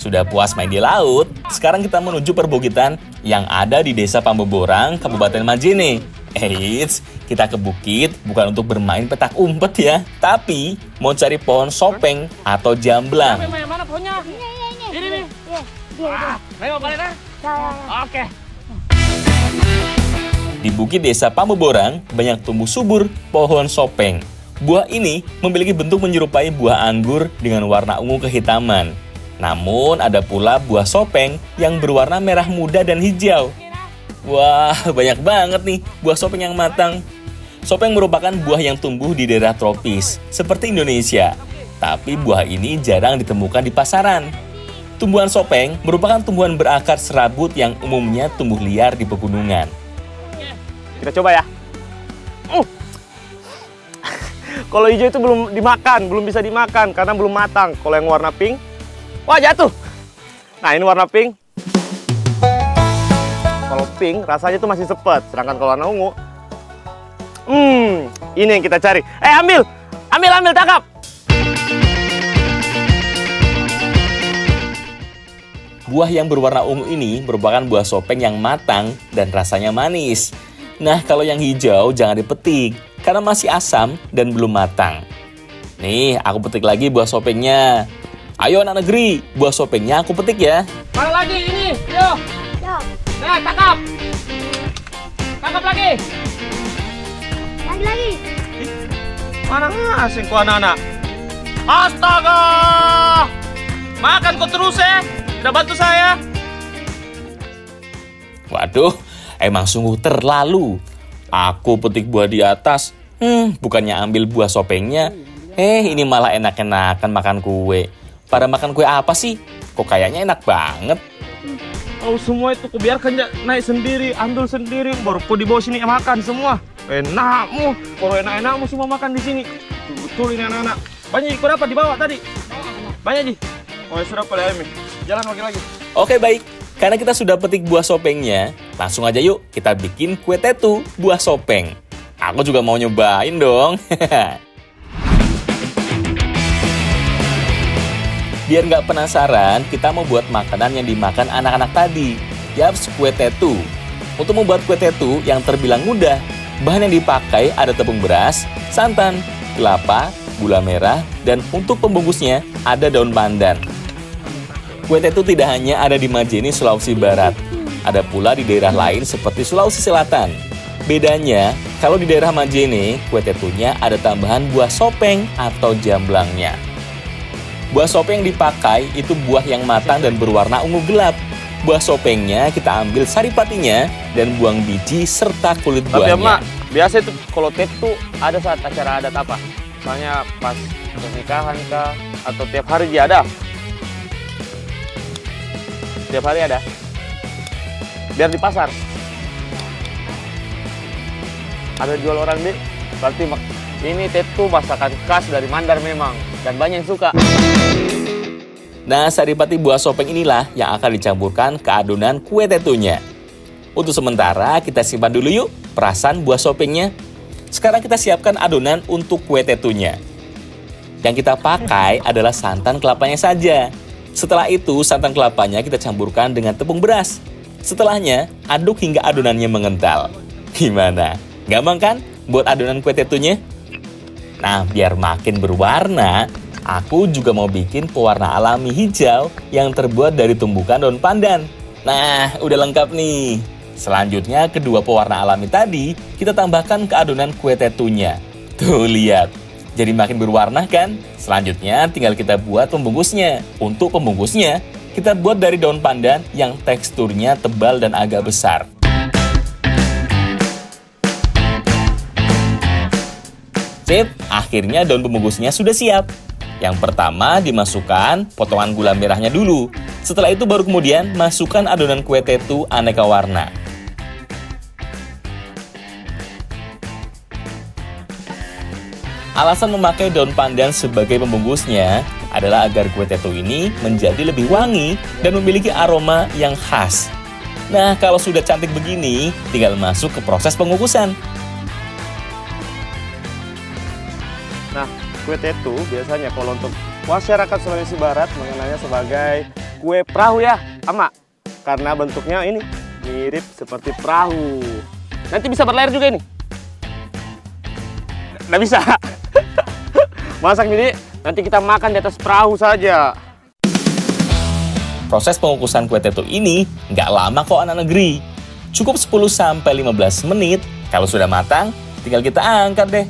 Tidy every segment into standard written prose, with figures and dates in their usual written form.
Sudah puas main di laut, sekarang kita menuju perbukitan yang ada di Desa Pamboborang, Kabupaten Majene. Eits, kita ke bukit bukan untuk bermain petak umpet ya, tapi mau cari pohon sopeng atau jamblang. Mana pohonnya? Ini nih. Ayo balik dah. Oke. Di bukit Desa Pamboborang banyak tumbuh subur pohon sopeng. Buah ini memiliki bentuk menyerupai buah anggur dengan warna ungu kehitaman. Namun ada pula buah sopeng yang berwarna merah muda dan hijau. Wah, banyak banget nih buah sopeng yang matang. Sopeng merupakan buah yang tumbuh di daerah tropis, seperti Indonesia. Tapi buah ini jarang ditemukan di pasaran. Tumbuhan sopeng merupakan tumbuhan berakar serabut yang umumnya tumbuh liar di pegunungan. Kita coba ya. Kalau hijau itu belum dimakan, belum bisa dimakan karena belum matang. Kalau yang warna pink, wah jatuh. Nah ini warna pink. Kalau pink rasanya itu masih sepet, sedangkan kalau warna ungu, ini yang kita cari. Ambil, tangkap. Buah yang berwarna ungu ini merupakan buah sopeng yang matang dan rasanya manis. Nah, kalau yang hijau jangan dipetik, karena masih asam dan belum matang. Nih, aku petik lagi buah sopengnya. Ayo anak negeri, buah sopengnya aku petik ya. Mana lagi ini? Yo. Nah, tangkap. Tangkap lagi. Lagi. Mana ngasih kau anak-anak? Astaga! Makan kau terus ya. Udah bantu saya. Waduh, emang sungguh terlalu. Aku petik buah di atas, bukannya ambil buah sopengnya. Ini malah enak-enakan makan kue. Pada makan kue apa sih? Kok kayaknya enak banget. Oh semua itu kubiarkan naik sendiri, ambil sendiri, baru kau dibawa sini makan semua. Enakmu, kalau enak-enakmu semua makan di sini. Betul ini anak-anak. Banyak kau dapat dibawa tadi. Banyak Ji. Oh sudah pada Emi. Jalan lagi. Oke baik, karena kita sudah petik buah sopengnya, langsung aja yuk kita bikin kue tetu buah sopeng. Aku juga mau nyobain dong. Biar nggak penasaran, kita mau buat makanan yang dimakan anak-anak tadi. Yaps, kue tetu. Untuk membuat kue tetu yang terbilang mudah, bahan yang dipakai ada tepung beras, santan, kelapa, gula merah, dan untuk pembungkusnya ada daun pandan. Kue tetu tidak hanya ada di Majene, Sulawesi Barat. Ada pula di daerah lain seperti Sulawesi Selatan. Bedanya, kalau di daerah Majene, kue tetunya ada tambahan buah sopeng atau jamblangnya. Buah sopeng yang dipakai itu buah yang matang dan berwarna ungu gelap. Buah sopengnya kita ambil saripatinya dan buang biji serta kulit buahnya. Tapi Mak, biasa itu kalau tetu ada saat acara adat apa? Misalnya pas pernikahan kah? Atau tiap hari dia ada? Tiap hari ada? Biar di pasar. Ada jual orang deh. Berarti ini tetu masakan khas dari Mandar memang. Dan banyak yang suka. Nah, saripati buah sopeng inilah yang akan dicampurkan ke adonan kue tetunya. Untuk sementara, kita simpan dulu yuk perasan buah sopengnya. Sekarang kita siapkan adonan untuk kue tetunya. Yang kita pakai adalah santan kelapanya saja. Setelah itu, santan kelapanya kita campurkan dengan tepung beras. Setelahnya, aduk hingga adonannya mengental. Gimana? Gampang kan buat adonan kue tetunya? Nah, biar makin berwarna, aku juga mau bikin pewarna alami hijau yang terbuat dari tumbukan daun pandan. Nah, udah lengkap nih. Selanjutnya, kedua pewarna alami tadi kita tambahkan ke adonan kue tetunya. Tuh, lihat. Jadi makin berwarna kan? Selanjutnya, tinggal kita buat pembungkusnya. Untuk pembungkusnya, kita buat dari daun pandan yang teksturnya tebal dan agak besar. Sip, akhirnya daun pembungkusnya sudah siap. Yang pertama dimasukkan potongan gula merahnya dulu. Setelah itu baru kemudian masukkan adonan kue tetu aneka warna. Alasan memakai daun pandan sebagai pembungkusnya adalah agar kue tetu ini menjadi lebih wangi dan memiliki aroma yang khas. Nah, kalau sudah cantik begini, tinggal masuk ke proses pengukusan. Nah, kue tetu biasanya kalau untuk masyarakat Sulawesi Barat mengenalnya sebagai kue perahu ya, Ama. Karena bentuknya ini mirip seperti perahu. Nanti bisa berlayar juga ini. Nggak bisa. Masak jadi nanti kita makan di atas perahu saja. Proses pengukusan kue tetu ini nggak lama kok anak negeri. Cukup 10-15 menit. Kalau sudah matang, tinggal kita angkat deh.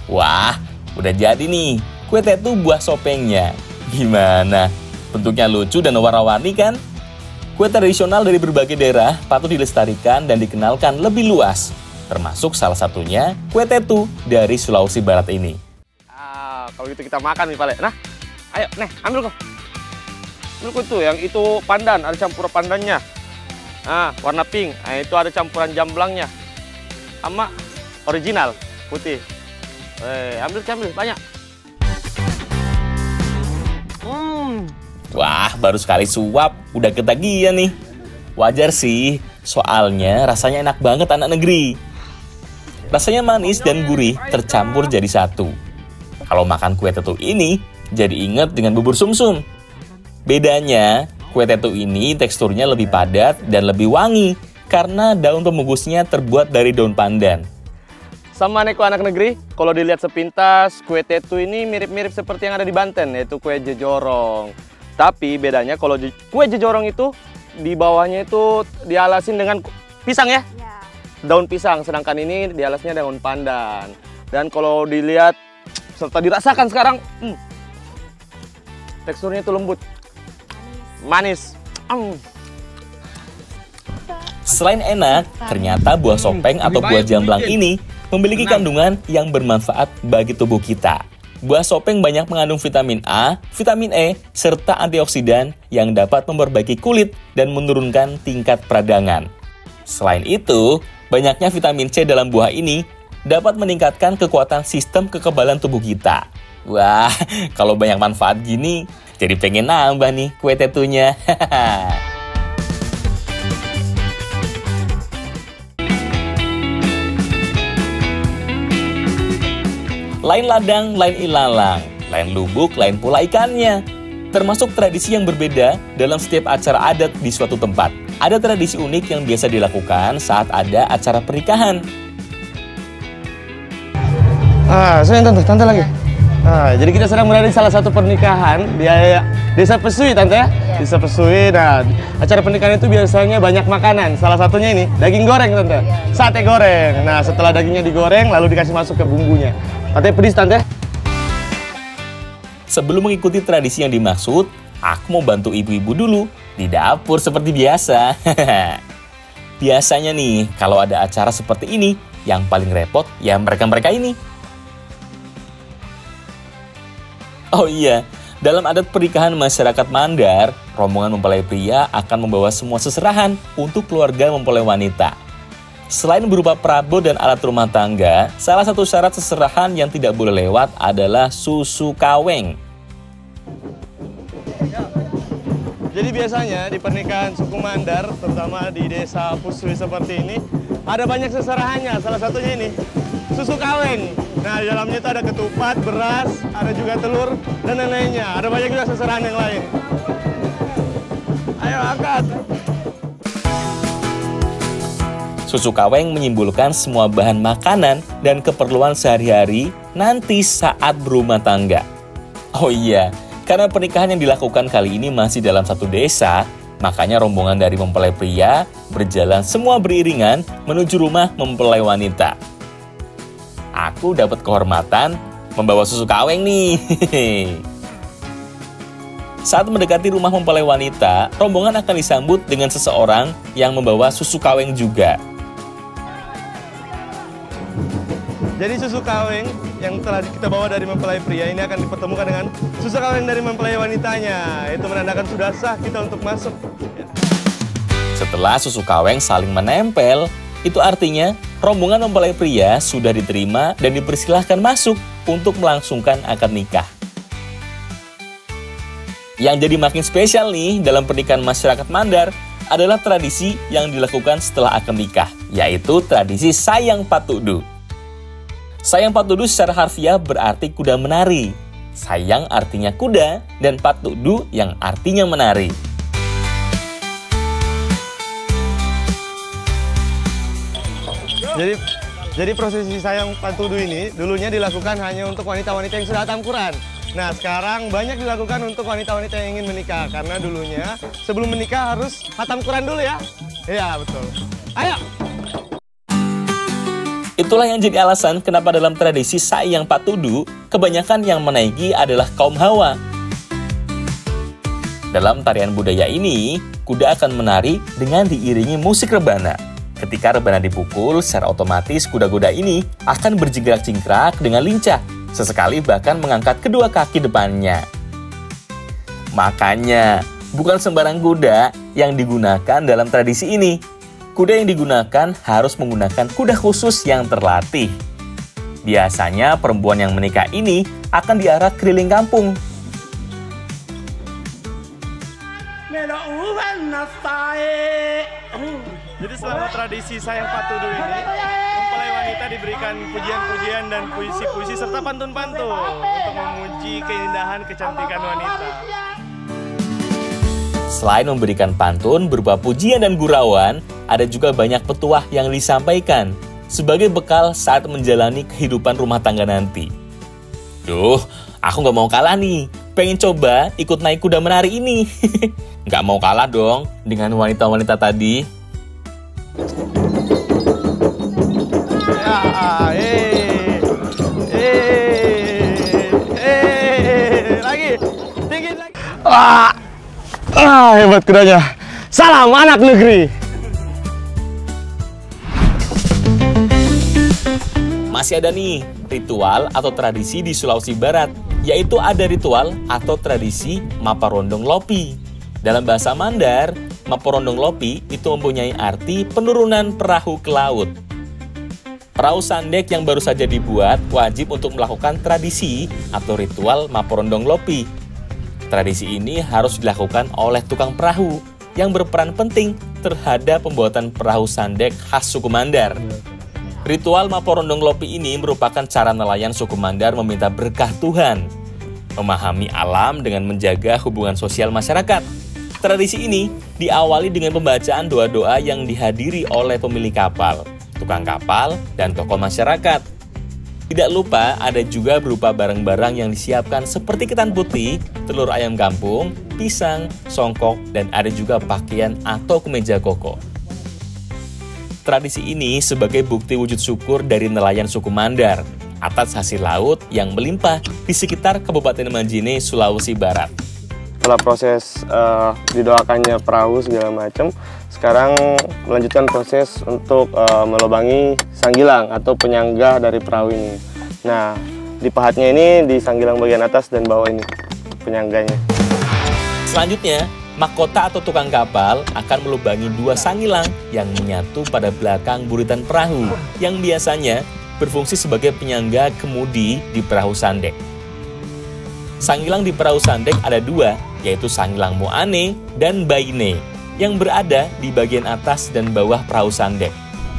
Wah, udah jadi nih kue tetu buah sopengnya. Gimana? Bentuknya lucu dan warna-warni kan? Kue tradisional dari berbagai daerah patut dilestarikan dan dikenalkan lebih luas. Termasuk salah satunya kue tetu dari Sulawesi Barat ini. Kalau gitu kita makan nih, Pale. Nah, ayo, nih, ambil kok. Ambil kok tuh, yang itu pandan, ada campuran pandannya. Nah, warna pink, nah, itu ada campuran jamblangnya. Sama original, putih. Ambil, banyak. Wah, baru sekali suap, udah ketagihan nih. Wajar sih, soalnya rasanya enak banget anak negeri. Rasanya manis dan gurih tercampur jadi satu. Kalau makan kue tetu ini, jadi inget dengan bubur sumsum. Bedanya, kue tetu ini teksturnya lebih padat dan lebih wangi karena daun pembungkusnya terbuat dari daun pandan. Sama neko anak negeri, kalau dilihat sepintas, kue tetu ini mirip-mirip seperti yang ada di Banten, yaitu kue jejorong. Tapi bedanya kalau kue jejorong itu, di bawahnya itu dialasin dengan pisang ya? Daun pisang, sedangkan ini dialasnya daun pandan. Dan kalau dilihat serta dirasakan sekarang, teksturnya itu lembut, manis. Selain enak, ternyata buah sopeng atau buah jamblang ini memiliki kandungan yang bermanfaat bagi tubuh kita. Buah sopeng banyak mengandung vitamin A, vitamin E, serta antioksidan yang dapat memperbaiki kulit dan menurunkan tingkat peradangan. Selain itu, banyaknya vitamin C dalam buah ini dapat meningkatkan kekuatan sistem kekebalan tubuh kita. Wah, kalau banyak manfaat gini, jadi pengen nambah nih kue tetunya. Lain ladang, lain ilalang, lain lubuk, lain pula ikannya. Termasuk tradisi yang berbeda dalam setiap acara adat di suatu tempat. Ada tradisi unik yang biasa dilakukan saat ada acara pernikahan. Tante lagi. Jadi kita sedang berada di salah satu pernikahan di Desa Pesui, Tante ya? Desa Pesui. Nah, acara pernikahan itu biasanya banyak makanan. Salah satunya ini, daging goreng, Tante. Sate goreng. Nah, setelah dagingnya digoreng, lalu dikasih masuk ke bumbunya. Katanya pedis, Tante. Sebelum mengikuti tradisi yang dimaksud, aku mau bantu ibu-ibu dulu di dapur seperti biasa. Biasanya nih, kalau ada acara seperti ini, yang paling repot ya mereka-mereka ini. Oh iya, dalam adat pernikahan masyarakat Mandar, rombongan mempelai pria akan membawa semua seserahan untuk keluarga mempelai wanita. Selain berupa perabot dan alat rumah tangga, salah satu syarat seserahan yang tidak boleh lewat adalah susu kaweng. Jadi biasanya di pernikahan suku Mandar, terutama di desa Pusui seperti ini, ada banyak seserahannya. Salah satunya ini, susu kaweng. Nah, di dalamnya itu ada ketupat, beras, ada juga telur, dan lain-lainnya. Ada banyak juga seserahan yang lain. Ayo angkat. Susu kaweng menyimbolkan semua bahan makanan dan keperluan sehari-hari nanti saat berumah tangga. Oh iya, karena pernikahan yang dilakukan kali ini masih dalam satu desa, makanya rombongan dari mempelai pria berjalan semua beriringan menuju rumah mempelai wanita. Aku dapat kehormatan membawa susu kaweng nih. Saat mendekati rumah mempelai wanita, rombongan akan disambut dengan seseorang yang membawa susu kaweng juga. Jadi susu kaweng yang telah kita bawa dari mempelai pria ini akan dipertemukan dengan susu kaweng dari mempelai wanitanya. Itu menandakan sudah sah kita untuk masuk. Setelah susu kaweng saling menempel, itu artinya rombongan mempelai pria sudah diterima dan dipersilahkan masuk untuk melangsungkan akad nikah. Yang jadi makin spesial nih dalam pernikahan masyarakat Mandar adalah tradisi yang dilakukan setelah akad nikah, yaitu tradisi sayang patudu. Sayang patudu secara harfiah berarti kuda menari. Sayang artinya kuda, dan patudu yang artinya menari. Jadi prosesi sayang patudu ini dulunya dilakukan hanya untuk wanita-wanita yang sudah hatam Quran. Nah, sekarang banyak dilakukan untuk wanita-wanita yang ingin menikah. Karena dulunya sebelum menikah harus hatam Quran dulu ya. Iya, betul. Ayo! Itulah yang jadi alasan kenapa dalam tradisi sayang patudu, kebanyakan yang menaiki adalah kaum Hawa. Dalam tarian budaya ini, kuda akan menari dengan diiringi musik rebana. Ketika rebana dipukul, secara otomatis kuda-kuda ini akan berjingkrak-jingkrak dengan lincah, sesekali bahkan mengangkat kedua kaki depannya. Makanya, bukan sembarang kuda yang digunakan dalam tradisi ini. Kuda yang digunakan harus menggunakan kuda khusus yang terlatih. Biasanya perempuan yang menikah ini akan diarak keliling kampung. Jadi selama tradisi sayang patudu ini, mempelai wanita diberikan pujian-pujian dan puisi-puisi serta pantun-pantun untuk memuji keindahan kecantikan wanita. Selain memberikan pantun berupa pujian dan gurauan, ada juga banyak petuah yang disampaikan sebagai bekal saat menjalani kehidupan rumah tangga nanti. Duh, aku nggak mau kalah nih. Pengen coba ikut naik kuda menari ini. Nggak mau kalah dong dengan wanita-wanita tadi. Lagi, tinggi lagi. Hebat kudanya. Salam anak negeri. Masih ada nih ritual atau tradisi di Sulawesi Barat, yaitu ada ritual atau tradisi Maparondong Lopi. Dalam bahasa Mandar, Maparondong Lopi itu mempunyai arti penurunan perahu ke laut. Perahu sandek yang baru saja dibuat wajib untuk melakukan tradisi atau ritual Maparondong Lopi. Tradisi ini harus dilakukan oleh tukang perahu yang berperan penting terhadap pembuatan perahu sandek khas suku Mandar. Ritual Maparondong Lopi ini merupakan cara nelayan suku Mandar meminta berkah Tuhan, memahami alam dengan menjaga hubungan sosial masyarakat. Tradisi ini diawali dengan pembacaan doa-doa yang dihadiri oleh pemilik kapal, tukang kapal, dan tokoh masyarakat. Tidak lupa ada juga berupa barang-barang yang disiapkan seperti ketan putih, telur ayam kampung, pisang, songkok, dan ada juga pakaian atau kemeja koko. Tradisi ini sebagai bukti wujud syukur dari nelayan suku Mandar atas hasil laut yang melimpah di sekitar Kabupaten Majene, Sulawesi Barat. Setelah proses didoakannya perahu segala macam, sekarang melanjutkan proses untuk melubangi sanggilang atau penyangga dari perahu ini. Nah, di pahatnya ini di sanggilang bagian atas dan bawah ini penyangganya. Selanjutnya, mahkota atau tukang kapal akan melubangi dua sangilang yang menyatu pada belakang buritan perahu yang biasanya berfungsi sebagai penyangga kemudi di perahu sandek. Sangilang di perahu sandek ada dua, yaitu sangilang Moane dan Baine, yang berada di bagian atas dan bawah perahu sandek.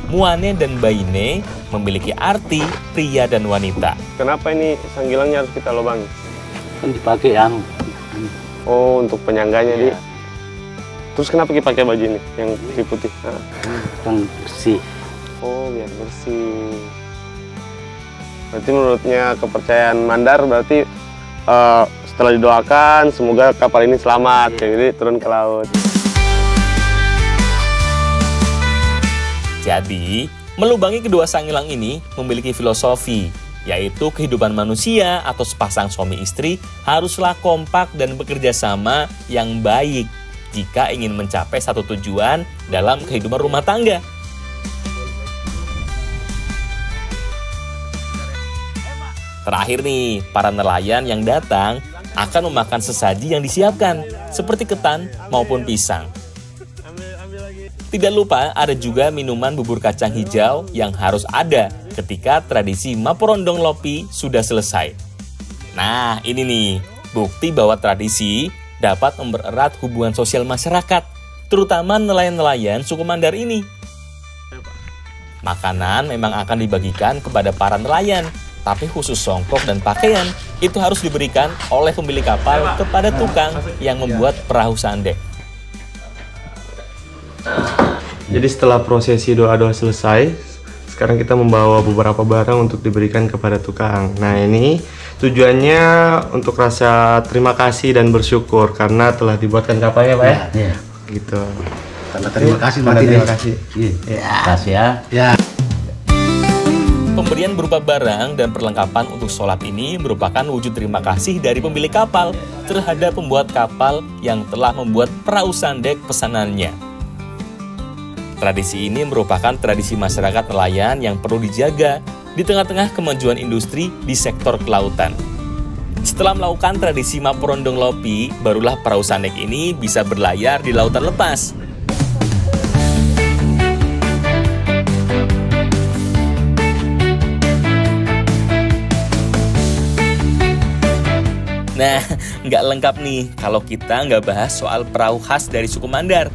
Moane dan Baine memiliki arti pria dan wanita. Kenapa ini sanggilangnya harus kita lubangi? Kan dipakai Oh, untuk penyangganya dia. Terus kenapa kita pakai baju ini yang putih? Kan bersih. Oh, biar bersih. Berarti menurutnya kepercayaan Mandar berarti setelah didoakan semoga kapal ini selamat, jadi turun ke laut. Jadi, melubangi kedua sangilang ini memiliki filosofi, yaitu kehidupan manusia atau sepasang suami istri haruslah kompak dan bekerja sama yang baik jika ingin mencapai satu tujuan dalam kehidupan rumah tangga. Terakhir nih, para nelayan yang datang akan memakan sesaji yang disiapkan, seperti ketan maupun pisang. Tidak lupa ada juga minuman bubur kacang hijau yang harus ada ketika tradisi Maparondong Lopi sudah selesai. Nah, ini nih, bukti bahwa tradisi dapat mempererat hubungan sosial masyarakat, terutama nelayan-nelayan suku Mandar ini. Makanan memang akan dibagikan kepada para nelayan, tapi khusus songkok dan pakaian itu harus diberikan oleh pemilik kapal kepada tukang yang membuat perahu sandek. Jadi setelah prosesi doa-doa selesai, sekarang kita membawa beberapa barang untuk diberikan kepada tukang. Nah, ini tujuannya untuk rasa terima kasih dan bersyukur karena telah dibuatkan kapalnya, Pak ya? Iya. Gitu. Tanda terima kasih, terima kasih. Iya. Kasih ya. Ya. Pemberian berupa barang dan perlengkapan untuk sholat ini merupakan wujud terima kasih dari pemilik kapal terhadap pembuat kapal yang telah membuat perahu sandek pesanannya. Tradisi ini merupakan tradisi masyarakat nelayan yang perlu dijaga di tengah-tengah kemajuan industri di sektor kelautan. Setelah melakukan tradisi Maporondong Lopi, barulah perahu sandek ini bisa berlayar di lautan lepas. Nah, nggak lengkap nih kalau kita nggak bahas soal perahu khas dari suku Mandar.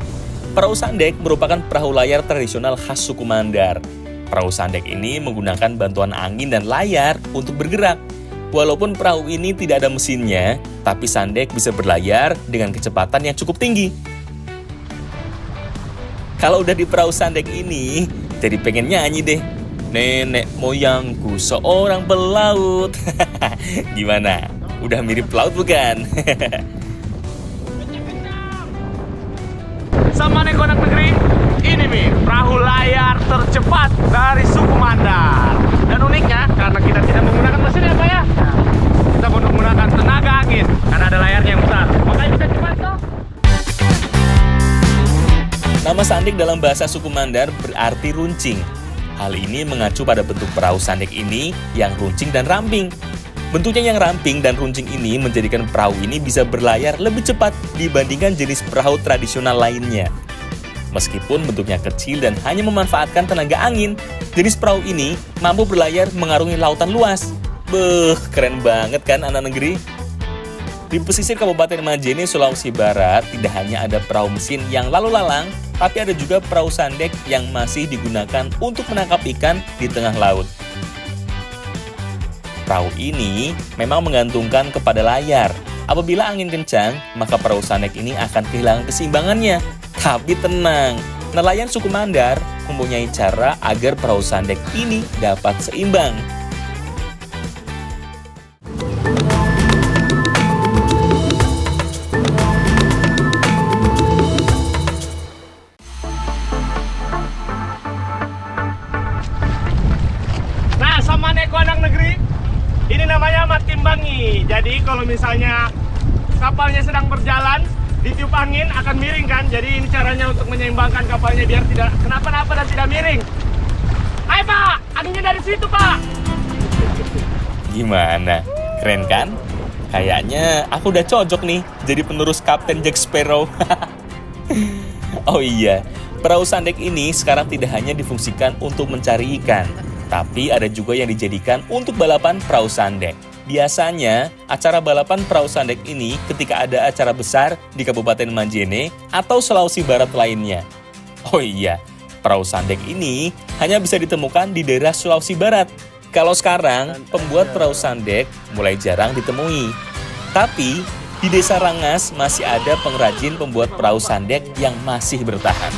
Perahu sandek merupakan perahu layar tradisional khas suku Mandar. Perahu sandek ini menggunakan bantuan angin dan layar untuk bergerak. Walaupun perahu ini tidak ada mesinnya, tapi sandek bisa berlayar dengan kecepatan yang cukup tinggi. Kalau udah di perahu sandek ini, jadi pengen nyanyi deh. Nenek moyangku seorang pelaut. Gimana? Udah mirip pelaut bukan? Sama Neko Anak Negeri, ini nih perahu layar tercepat dari suku Mandar. Dan uniknya, karena kita tidak menggunakan mesin ya Pak ya, kita menggunakan tenaga angin, karena ada layarnya yang besar. Makanya bisa cepat toh. Nama sandek dalam bahasa suku Mandar berarti runcing. Hal ini mengacu pada bentuk perahu sandek ini yang runcing dan ramping. Bentuknya yang ramping dan runcing ini menjadikan perahu ini bisa berlayar lebih cepat dibandingkan jenis perahu tradisional lainnya. Meskipun bentuknya kecil dan hanya memanfaatkan tenaga angin, jenis perahu ini mampu berlayar mengarungi lautan luas. Beuh, keren banget kan anak negeri? Di pesisir Kabupaten Majene, Sulawesi Barat, tidak hanya ada perahu mesin yang lalu lalang, tapi ada juga perahu sandek yang masih digunakan untuk menangkap ikan di tengah laut. Perahu ini memang menggantungkan kepada layar. Apabila angin kencang, maka perahu sandek ini akan kehilangan keseimbangannya. Tapi tenang, nelayan suku Mandar mempunyai cara agar perahu sandek ini dapat seimbang. Nah, sama Neko Anak Negeri, ini namanya matimbangi. Jadi kalau misalnya kapalnya sedang berjalan, ditiup angin akan miring kan. Jadi ini caranya untuk menyeimbangkan kapalnya biar tidak kenapa-napa dan tidak miring. Ayo Pak, anginnya dari situ Pak. Gimana? Keren kan? Kayaknya aku udah cocok nih jadi penerus Kapten Jack Sparrow. Oh iya, perahu sandek ini sekarang tidak hanya difungsikan untuk mencari ikan, tapi ada juga yang dijadikan untuk balapan perahu sandek. Biasanya, acara balapan perahu sandek ini ketika ada acara besar di Kabupaten Majene atau Sulawesi Barat lainnya. Oh iya, perahu sandek ini hanya bisa ditemukan di daerah Sulawesi Barat. Kalau sekarang, pembuat perahu sandek mulai jarang ditemui. Tapi, di Desa Rangas masih ada pengrajin pembuat perahu sandek yang masih bertahan.